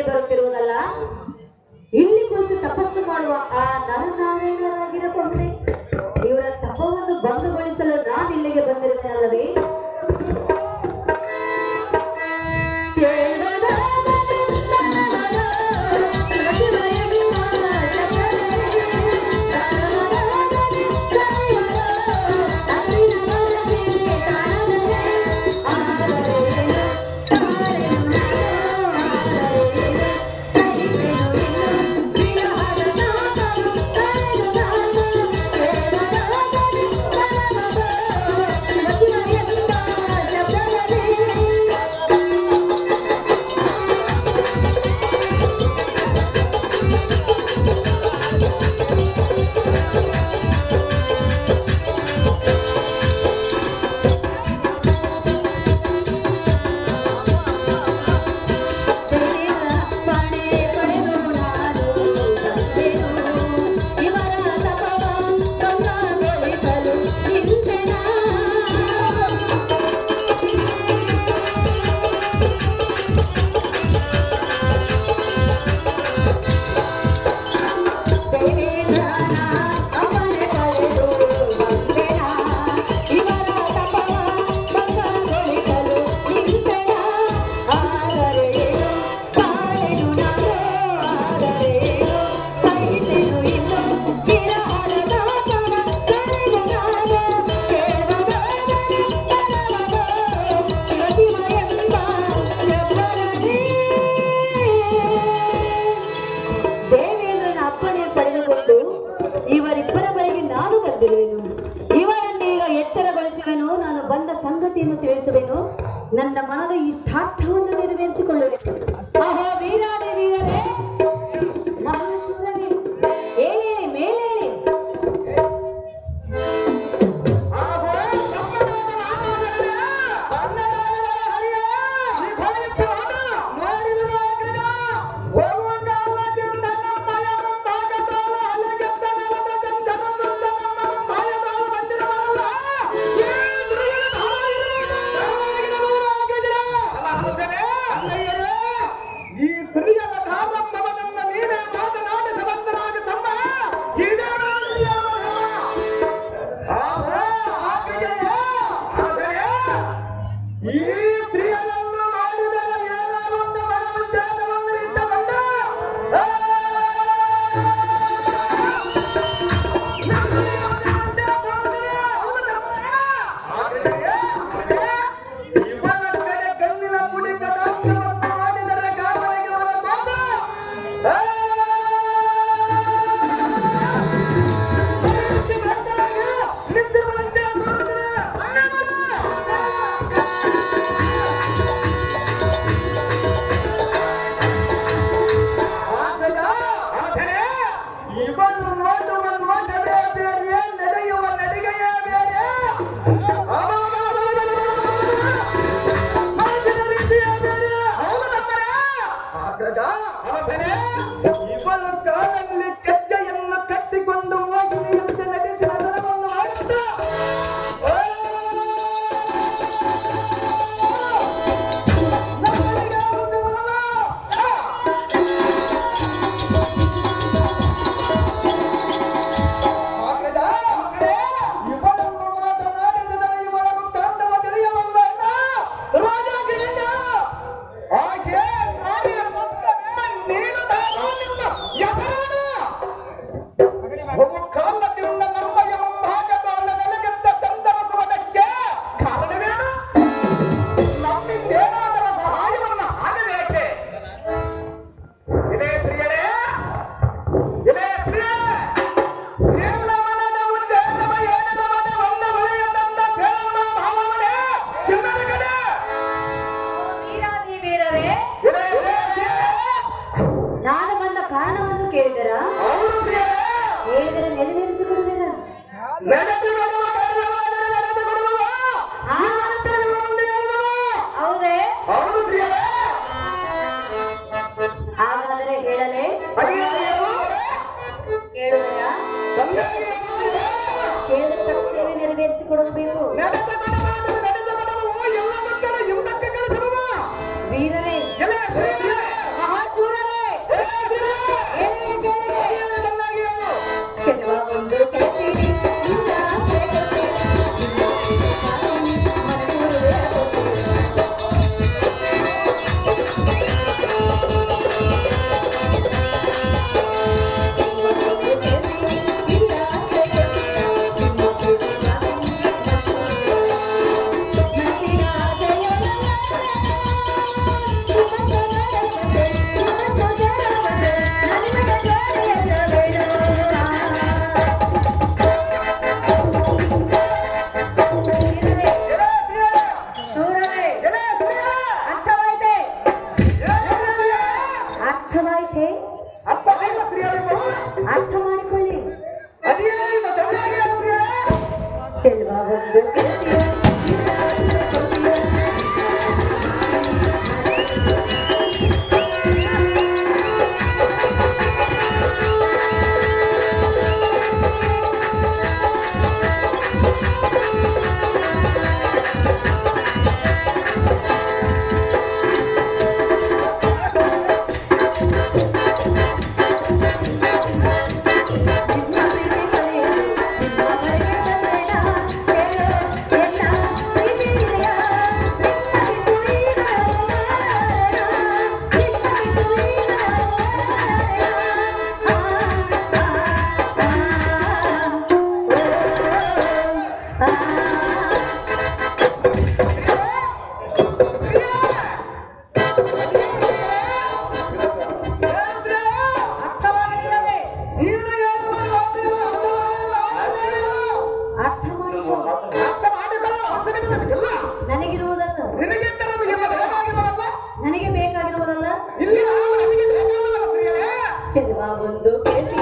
ಬರುತ್ತಿರುವುದಲ್ಲ. ಇಲ್ಲಿ ಕುಳಿತು ತಪಸ್ಸು ಮಾಡುವ ಆ ನರನಾರಾಯಣರಾಗಿರಬಹುದೇ? ಇವರ ತಪವನ್ನು ಭಂಗಗೊಳಿಸಲು ನಾನು ಇಲ್ಲಿಗೆ ಬಂದಿರುತ್ತೇನಲ್ಲವೇ? ತಿಳಿಸುವೆನು. ನನ್ನ ಮನದ ಇಷ್ಟಾರ್ಥವನ್ನು ನೆರವೇರಿಸಿಕೊಳ್ಳುವೆನು. ಆಹೋ ವೀರಾದಿ ವೀರರೇ, ಮಹೇಶ್ವರನೇ, ಏಳೇಳಿ ಮೇಲೇಳಿ. ಜನ್ಮ ಒಂದು ಕೇಳಿ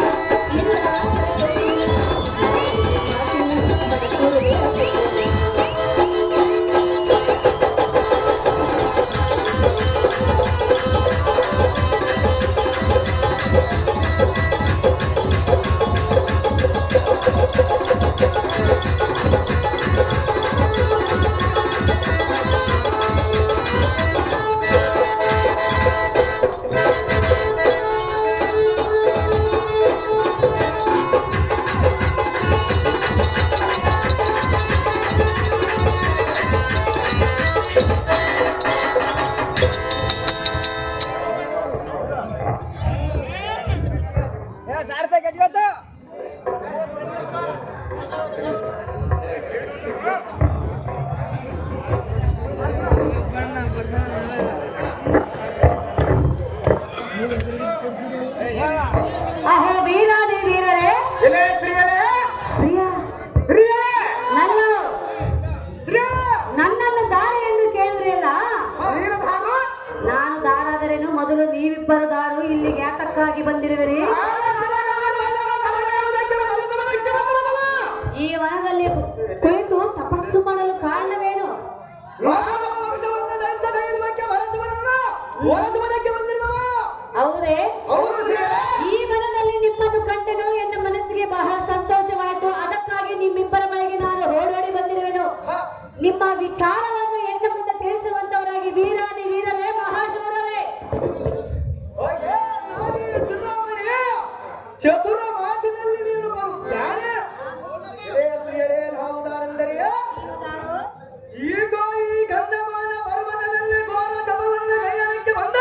ಅಹೋ ವೀರಾದಿ ವೀರರೇ ನನ್ನನ್ನು ದಾರಿ ಎಂದು ಕೇಳಿದ್ರಲ್ಲ, ನಾನು ದಾರಾದರೇನು? ಮೊದಲು ನೀವಿಬ್ಬರು ದಾರು ಇಲ್ಲಿಗೆ ಯಾತಕ್ಕಾಗಿ ಬಂದಿರುವಿರಿ? ಈ ವನದಲ್ಲಿ ಕುಳಿತು ತಪಸ್ಸು ಮಾಡಲು ಕಾರಣವೇನು? ಹೌದೇ? ಈ ಮನದಲ್ಲಿ ನಿಮ್ಮನ್ನು ಕಂಡೆನು, ಎನ್ನ ಮನಸ್ಸಿಗೆ ಬಹಳ ಸಂತೋಷವಾಯಿತು. ಅದಕ್ಕಾಗಿ ನಿಮ್ಮಿಬ್ಬರ ಮನೆಗೆ ನಾನು ಓಡೋಡಿ ಬಂದಿರುವೆನು. ನಿಮ್ಮ ವಿಚಾರವನ್ನು ಎನ್ನ ಮುಂದೆ ತಿಳಿಸುವಂತವರಾಗಿ ವೀರಾದಿ ವೀರರೇ, ಮಹಾಶೂರರೇ. ಚತುರ ಮಾತಿನಲ್ಲಿ ನೀನು ಬರುತ್ತಾನೆ. ಈಗ ಈ ಗಂಧಮಾನ ಪರ್ವತದಲ್ಲಿ ಘೋರ ತಪವನ್ನು ಕೈಯನಕ್ಕೆ ಬಂದ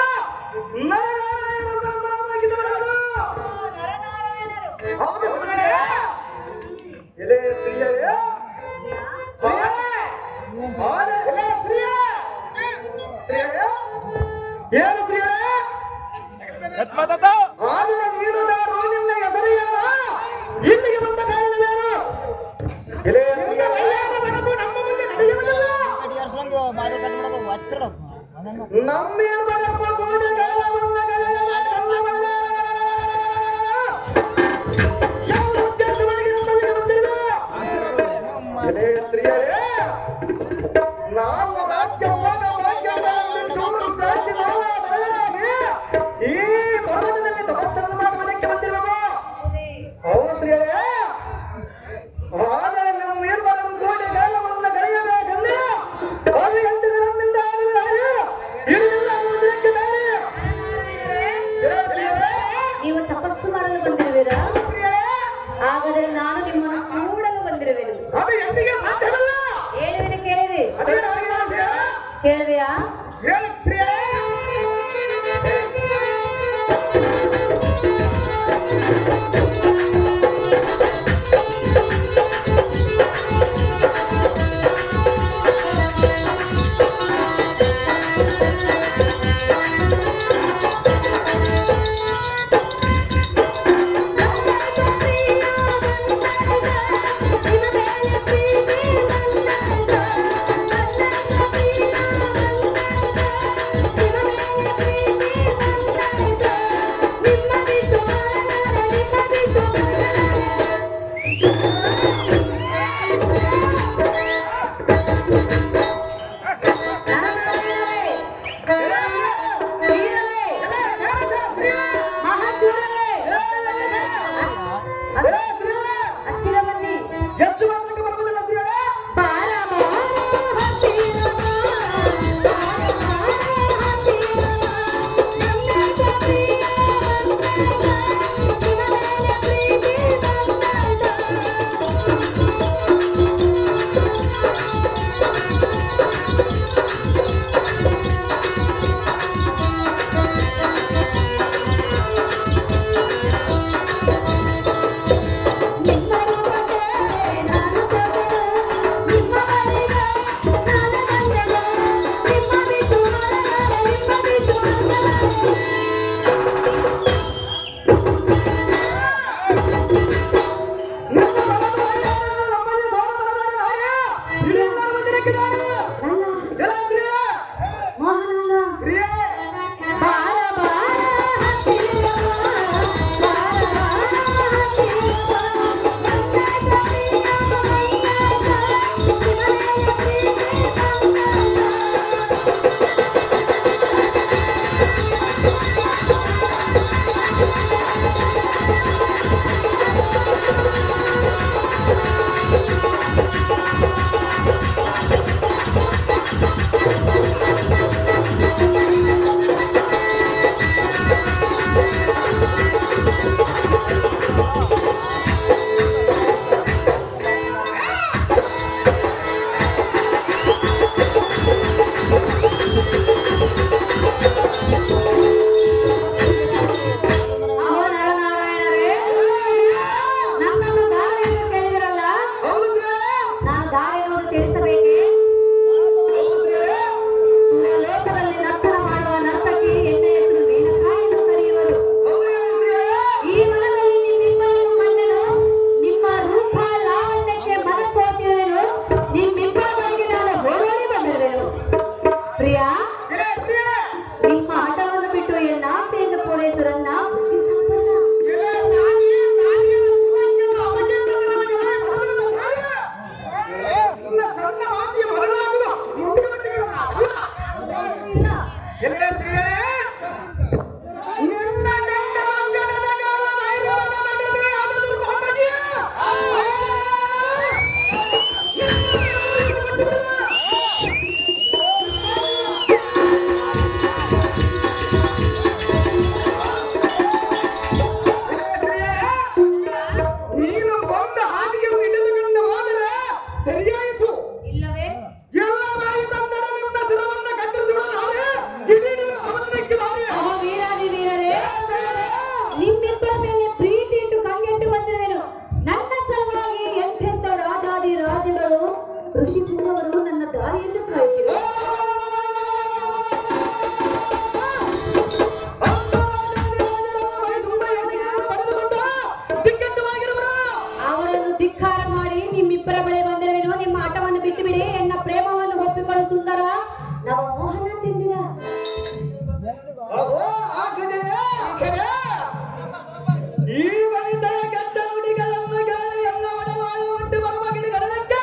ಹೌದು ಎಲೆ ಸ್ತ್ರೀಯರೇ, ಏನು ಸ್ತ್ರೀಯರೇ? ಆದರೆ ನೀನು ರೋನಿಲ್ಲ ಹೆಸರಿಯಾನ ಇಲ್ಲಿಗೆ ಬಂದ ಕಾರಣವೇನು? ಎಲೆ ಸ್ತ್ರೀಯರೇ, ನಮ್ಮ ಮುಂದೆ ನಡೆಯುವುದಿಲ್ಲ. ನಮ್ಮೇರ್ದಪ್ಪ ಕೋಣೆಗಾಲವಲ್ಲ ಯಾವ ಉದ್ದೇಶವಾಗಿ ನಮ್ಮಲ್ಲಿಗೆ ಬಂದಿಲ್ಲ? ಎಲೆ ಸ್ತ್ರೀಯರೇ, ನಾವು ರಾಜ್ಯವಾದ ಭಾಗ್ಯದಲ್ಲಿ ಈ ಪರ್ವತದಲ್ಲಿ ತಪಸ್ಸನ್ನು ಮಾಡುವುದಕ್ಕೆ ಪರಮೇಶ್ವರನ್ನ ಬುದ್ಧಿ ಸಂಪನ್ನ. ಇಲ್ಲವೇ ಅಹೋ ವೀರಾದಿ ವೀರರೇ, ನಿಮ್ಮಿಬ್ಬರ ಮೇಲೆ ಪ್ರೀತಿ ಇಟ್ಟು ಕಂಗೆಟ್ಟು ಬಂದಿರುವೆನು. ನನ್ನ ಸಲುವಾಗಿ ಎಂತೆಂಥ ರಾಜಾದಿ ರಾಜಗಳು ಋಷಿ ಪುಂಗವರು ನನ್ನ ದಾರಿಯನ್ನು ಕಾಯುತ್ತಿರು. ಅವರನ್ನು ಧಿಕ್ಕಾರ ಮಾಡಿ ನಿಮ್ಮಿಬ್ಬರ ಬಳಿ ಬಂದಿರುವೆನು. ನಿಮ್ಮ ಆಟವನ್ನು ಬಿಟ್ಟು ಬಿಡಿ, ಎನ್ನ ಪ್ರೇಮವನ್ನು ಒಪ್ಪಿಕೊಳ್ಳು ಸುಂದರ ನಮ್ಮ ಮೋಹನ ಚಂದಿರ. ಈ ವನಿತೆಯ ಕೆಟ್ಟ ನುಡಿಗಳನ್ನು ಕೇಳಿ ಎಲ್ಲ ಒಡಲಾಳ ಉಂಟು ಬರುವ ಗಿಡಗಳಕ್ಕೆ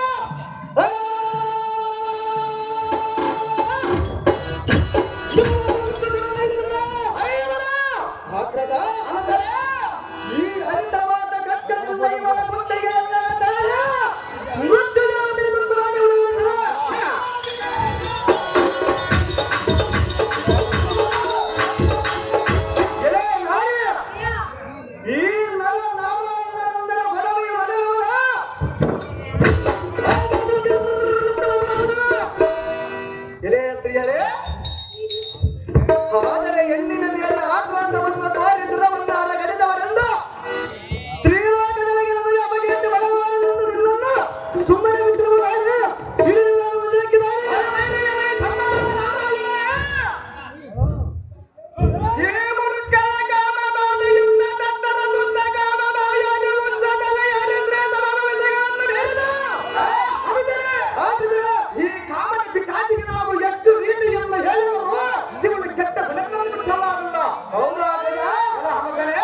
ಈ ಹರಿತವಾದ ಕಟ್ಟದಿಂದ ಇವಳ ಗುಂಡಿಗೆಲ್ಲ ಈ ನರ ನಾರಾಯಣರಂದರ ಬಡವಿಯ ಒಡೆಯುವರ ಎಲೆಯ ಸ್ತ್ರೀಯರೇ, ಆದರೆ ಹೆಣ್ಣಿನ ಮೇಲೆ ಆಕ್ರೋಶವನ್ನು ತೋರಿ ಸುರವನ್ನು ಅಲಗಡಿದವರೆಂದು ಶ್ರೀಲೋಕದೊಳಗೆ ನಮಗೆ ಅಪಕೀರ್ತಿ ಬರಬಾರದೆಂದು ನಿನ್ನನ್ನು ಸುಮ್ಮನೆ ಬಿಟ್ಟಿರುವುದಾದರೆ ಹಿಡಿದು ಉದ್ರೇಕಿದ್ದಾರೆ. ಈ ಮುರುಕಲ ಕಾಮಬಾಧೆಯಿಂದ ದತ್ತನ ಸುತ್ತ ಕಾಮಬಾಯಾಗಿ ಉಚ್ಚದಲ್ಲಿ ಹರಿದ್ರೆ ತಮವಿದೆಗಳನ್ನು ಬೇರಿದ. ಈ ಕಾಮದ ಪಿಚಾಚಿಗೆ ನಾವು ಎಷ್ಟು ರೀತಿಯಿಂದ ಹೇಳಿದರೂ ಇವನು ಕೆಟ್ಟ ಬೆಳಕನ್ನು ಬಿಟ್ಟಲ್ಲ. ಹೌದಾ ಮಗನೇ?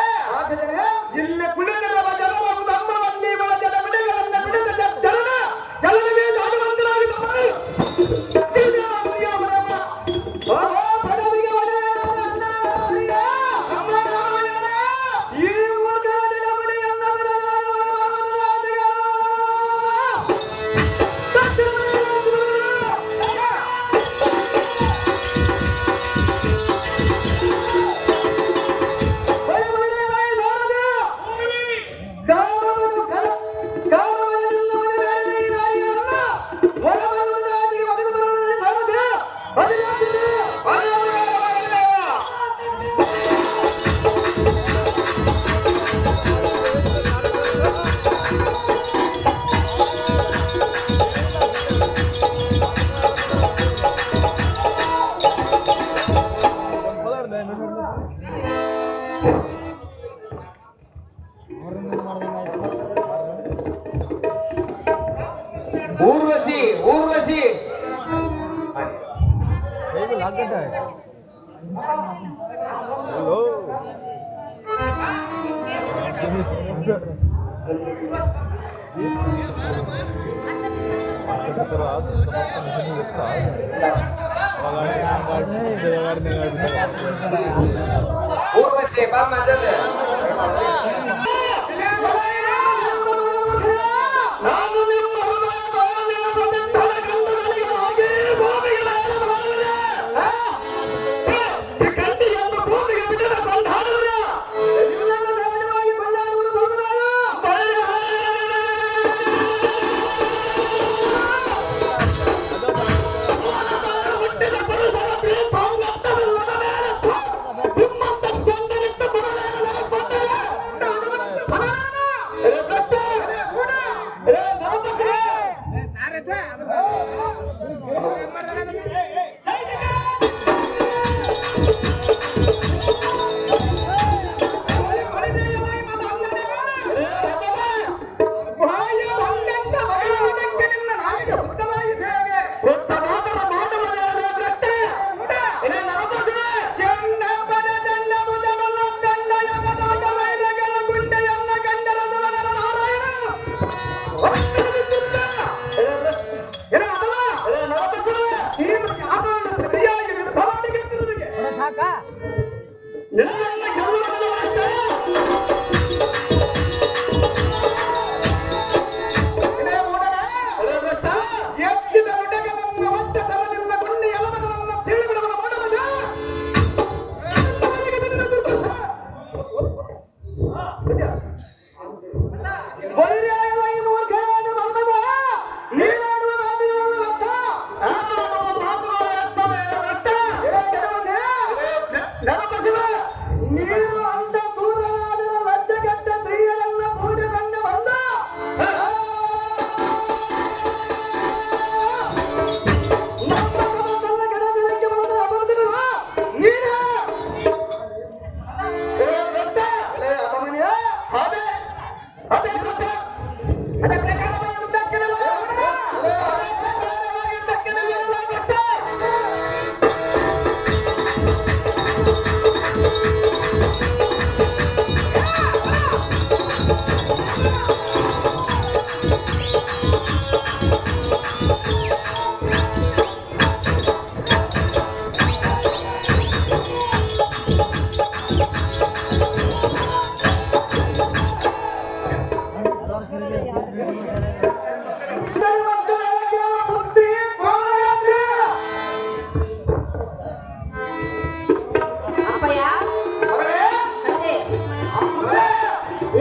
ಇಲ್ಲಿ ಕುಳಿತಿರುವ ಜನರು ತಮ್ಮವನ್ನೇ ಬಳ ಜನ ಬಿಡಗಳನ್ನು ಬಿಡದ ಜನನ ಕೆಲವೇ ದಾಡು ಬಂದಿರಾಗಿದ್ದಾರೆ. ಪದವಿಗೆ ಈ ಮೂರ್ಖ ಜನ ಬಿಡಿಯನ್ನ ಊರ್ವಶಿ ಊರ್ವಶಿ ಬಾ ಮಜದ ನಾನು ನಿಮ್ಮ ಹೃದಯದ ನಿನ್ನ ಗಂಧಗಳಿಗೆ ಹೋಗಿ ಭೂಮಿಗೆ ಕಂಡಿಯನ್ನು ಭೂಮಿಗೆ ಬಿಟ್ಟರೆ ಕೊಂಡಾಡುವರು. ಇವುಗಳನ್ನು ಸಹಜವಾಗಿ ಕೊಂಡಾಡುವುದು ಸಂಪ್ರದಾಯ. ಹುಟ್ಟಿದ ಪುರುಷನ ಸಾಂಗತ್ಯವಿಲ್ಲದ ಮೇಲೆ ನಿಮ್ಮಂತ ಚಂದನಿತ್ತು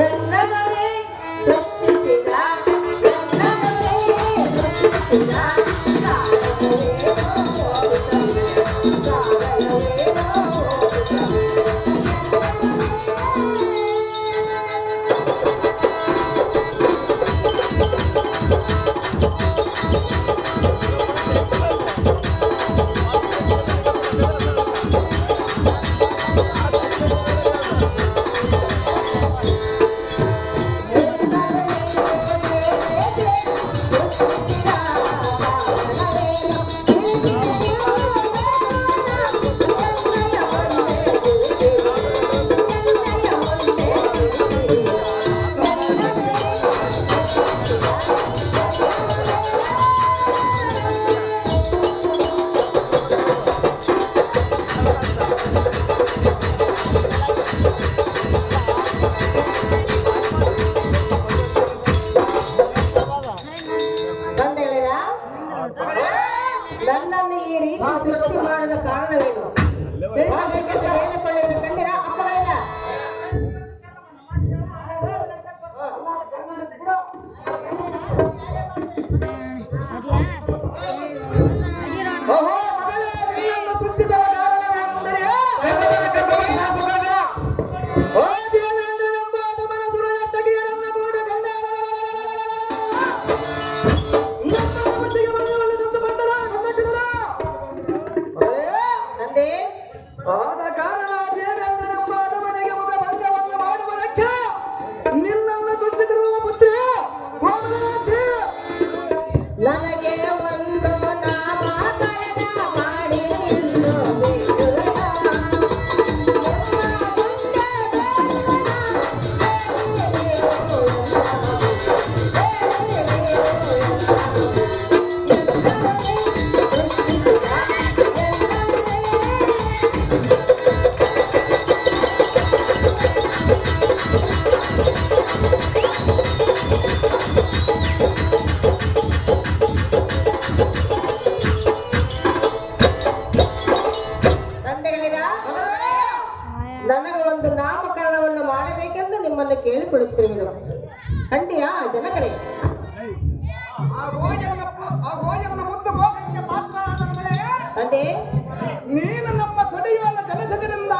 ಎಲ್ಲವನ್ನೇ ಸೃಷ್ಟಿಸಿದ ಎಲ್ಲವನ್ನೇ ಸೃಷ್ಟಿಸಿದ ಕಾರಣವೇನೋ ಹೋಗುತ್ತವೆ, ಕಾರಣವೇನೋ ಹೋಗುತ್ತವೆ. ನನ್ನನ್ನು ಈ ರೀತಿ ಸೃಷ್ಟಿ ಮಾಡದ ಕಾರಣವೇನು? ತಿಳಿದುಕೊಳ್ಳುವುದು ಕಂಡಿರ ಅಪ್ಪಗಳಿಲ್ಲ. ಓಹೋ ಮಗಳೇ, ನೀನನ್ನು ಸೃಷ್ಟಿಸಲು ಕಾರಣವೇನೆಂದರೆ ಓ ದೇವೇಂದ್ರನೆಂಬ ಅದಮನ ಸುರನರ್ತಕಿಯರನ್ನ ಕೂಡ ಕಂಡ ನಮ್ಮ ಮನಸ್ಸಿಗೆ ಮನವನ್ನು ತಂದು ಬಂದರ ಕೊಂದಕ್ಕಿದರ ತಂದೆ ಆದ ಕಾರಣ ದೇವೇಂದ್ರನೆಂಬ ಅದಮನಿಗೆ ಮುಖ ಬಂಧವನ್ನು ಮಾಡುವುದಕ್ಕೆ ನಿನ್ನನ್ನು ಸೃಷ್ಟಿಸಿರುವ ಪುತ್ರಿ ಕೋಮಲವತಿ ನನಗೆ ಒಂದು ನಾಮಕರಣ ಮಾಡಿ ನಿಲ್ಲು ಬಿಡುವ. ತಂದೆಗಳಿರ ನನಗೆ ಒಂದು ನಾಮಕರಣವನ್ನು ಮಾಡಬೇಕೆಂದು ನಿಮ್ಮನ್ನು ಕೇಳಿಕೊಳ್ಳುತ್ತಿರುವೆನು. ಖಂಡಿಯಾ ಜನಕರೇ? ಆ ಗೋಯನ ಮುದ್ದು ಭೋಗಕ್ಕೆ ಪಾತ್ರ ಆದ ಮೇಲೆ ತಂದೆ ನೀನು ನಮ್ಮ ತೊಡೆಯುವ ಜನಸದಿಂದ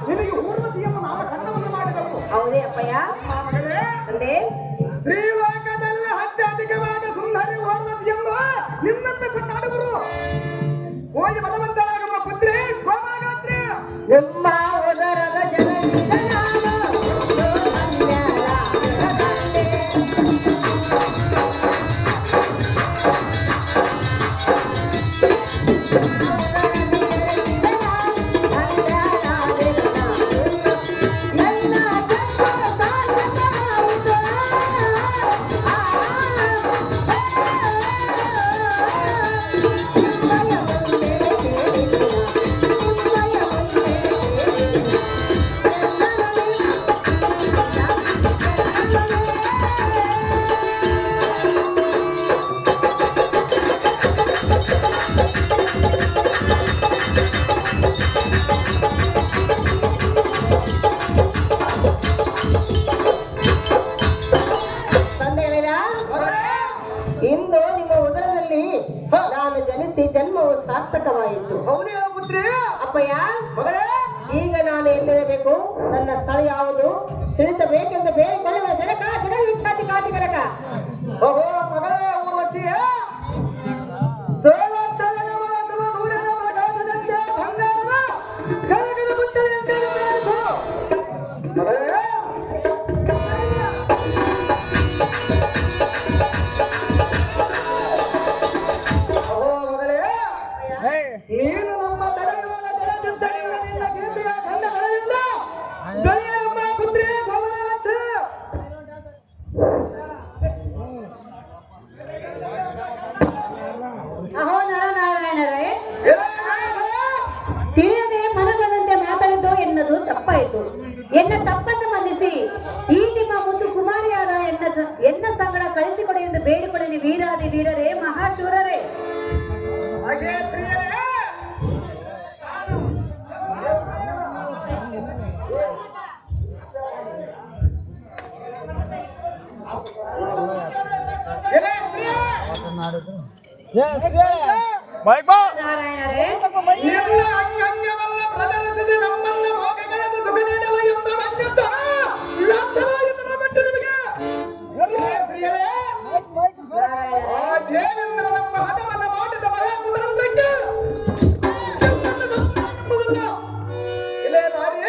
ನಿನಗೆ ಊರ್ವತಿಯನ್ನು ನಾಮಕರಣವನ್ನು ಮಾಡಿದವರು. ಹೌದೇ ಅಪ್ಪಯ್ಯ? ಮಗಳೇ, ತಂದೆ ಶ್ರೀಲೋಕದಲ್ಲಿ ಅತ್ಯಧಿಕವಾದ ಸುಂದರಿ ಊರ್ವತಿಯನ್ನು ನಿನ್ನನ್ನು ಕೊಂಡಾಡುವರು. ಹೋಗಿ ಬಲವಂತರಾಗಮ್ಮ ಪುತ್ರಿ ಕೋಮಲಗಾತ್ರಿ. ನಿಮ್ಮ ಉದರದ ಜನರಿಂದ ನಾನು ಒಂದು ಧನ್ಯಳಾದೆ. ಇಂದು ನಿಮ್ಮ ಉದರದಲ್ಲಿ ನಾನು ಜನಿಸಿ ಜನ್ಮವು ಸಾರ್ಥಕವಾಯಿತು. ಹೌದೇ ಪುತ್ರಿ? ಅಪ್ಪಯ್ಯ, ಮಗಳೇ, ಈಗ ನಾನು ಎಲ್ಲಿರಬೇಕು? ನನ್ನ ಸ್ಥಳ ಯಾವುದು ತಿಳಿಸಬೇಕೆಂದು ಬೇಡಿಕೊಳ್ಳುವ ಜನಕ ಜಗವಿಖ್ಯಾತಿ ಕಾತಿಕರಕ. ಓಹೋ ಮಗಳೇ ಊರ್ವಶಿಯ ಸೂರ್ಯನ ಪ್ರಕಾಶದಂತೆ ಬಂಗಾರದ ಕನಕದ ಮುತ್ತಲೆಯಂತೆ ಬೆಳಗಿಸು. ಮಗಳೇ, ನೀನು ನಮ್ಮ ತಡೆಯುವ ಜನಚಿಂತನೆಯಿಂದ ನಿನ್ನ ಕೀರ್ತಿಯ ಕಂಡ ಬಲದಿಂದ ಬೆಳೆಯಮ್ಮ ಪುತ್ರಿ ಕೋಮಲವತಿ. ಅಹೋ ನರನಾರಾಯಣರೇ, ತಿಳಿಯದೆ ಮನ ಬಂದಂತೆ ಮಾತಾಡಿದ್ದು ಎನ್ನದು ತಪ್ಪಾಯಿತು. ಎನ್ನ ತಪ್ಪನ್ನು ಮನ್ನಿಸಿ ಈ ನಿಮ್ಮ ಮುದ್ದು ಕುಮಾರಿಯಾದ ಎನ್ನ ಸಂಗಡ ಕಳಿಸಿಕೊಡಿ ಎಂದು ಬೇಡಿಕೊಳ್ಳಿ. ವೀರಾದಿ ವೀರರೇ, ಮಹಾಶೂರರೇ. ಹಾಗೆ ಸ್ತ್ರೀಯರೇ, ನಾರಾಯಣರೇ ಎಲ್ಲ ಅಂಗಂಗವಲ್ಲ ಪ್ರದರ್ಶಿಸಿ ನಮ್ಮನ್ನ ಮೋಗಗಳದ ಸುಖ ನೀಡಲು ಎಂದು ಬಂದಿದ್ದ ವ್ಯರ್ಥವಾಯಿತು ಬಿಟ್ಟು ನಿಮಗೆ. ಸ್ತ್ರೀಯರೇ, ಆ ದೇವೇಂದ್ರ ನಮ್ಮ ಹದವನ್ನ ಮಾಡಿದ ಮಹಾಕುತಂತ್ರಕ್ಕೆ ಇಲ್ಲೇ ನಾರಿ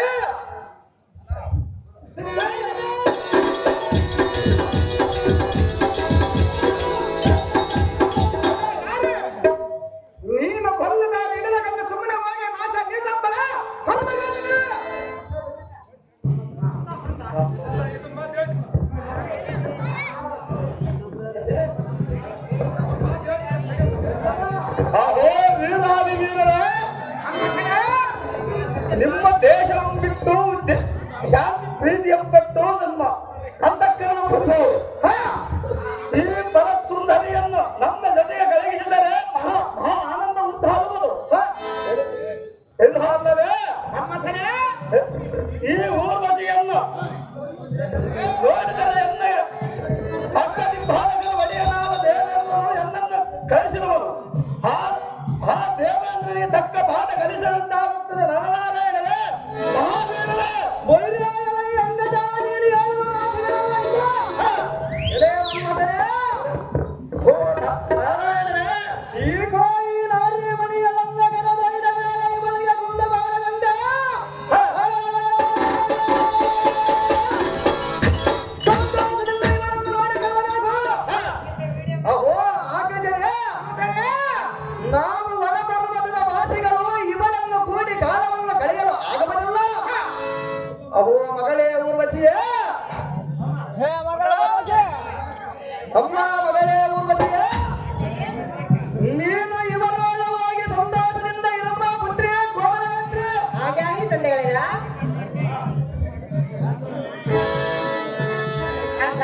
ನೀನು ಬಲ್ಲದಾರ ಹಿಡಿದ ಕಣ್ಣು ಸುಮ್ಮನೆ ಹೋಗಿ ನಾಶ ನೀಚಪ್ಪಲ ವೀರಾದಿ ವೀರರೇ, ನಿಮ್ಮ ದೇಶವನ್ನು ಬಿಟ್ಟು ಶಾಂತಿ ಪ್ರೀತಿ ಎಂಬಟ್ಟು ನಮ್ಮ ಅಂತಃಕರಣ ಈ ಪರಸುಂದರಿಯನ್ನು ನಮ್ಮ ಜೊತೆಗೆ ಕಳಗಿಸಿದರೆ ಮಹಾ ಆನಂದ ಉಂಟಾಗುವುದು. ಇದು ಅಲ್ಲವೇ ಈ ಊರ್ವಶಿಯನ್ನು ನೋಡಿದರೆ ಎನ್ನ ಪಕ್ಕದಿ ಭಾಗದ ಒಡೆಯನಾದ ದೇವೇಂದ್ರನು ಎನ್ನನ್ನು ಕಳಿಸಿರುವನು. ಆ ದೇವೇಂದ್ರನಿಗೆ ತಕ್ಕ ಪಾಠ ಕಲಿಸಿದಂತಾಗುತ್ತದೆ. ನರನಾರಾಯಣರೇ, ಮಹಾವೀರರೇ, ನಾರಾಯಣರೇ, ಈಗ ಈ ನಾರಿಯ ಮಣಿಯಲ್ಲ ಕರದೊಯ್ದ ಮೇಲೆ ಇವಳಿಗೆ ಕುಂದ ಬಾರದಂತೆ ಸಂತೋಷದಿಂದ ಇವಳನ್ನು ನೋಡಿಕೊಳ್ಳಬೇಕು. ಅಹೋ ಆಗಜರೇ, ನಾವು ವನಪರ್ವತದ ವಾಸಿಗಳು ಇವಳನ್ನು ಕೂಡಿ ಕಾಲವನ್ನು ಕಳೆಯಲು ಆಗಬಲ್ಲ. ಅಹೋ ಮಗಳೇ ಊರ್ವಶಿಯೇ, ಅಮ್ಮ ಮಗಳೇ ಊರ್ವಶಿಯೇ, ನೀನು ಇವರೊಳವಾಗಿ ಸಂತೋಷದಿಂದ ಇರಮ್ಮ ಪುತ್ರಿ ಕೋಮಲನೇತ್ರಿ. ಹಾಗೆ ಆಗಿ ತಂದೆಗಳಿಲ್ಲ ಅಲ್ಲ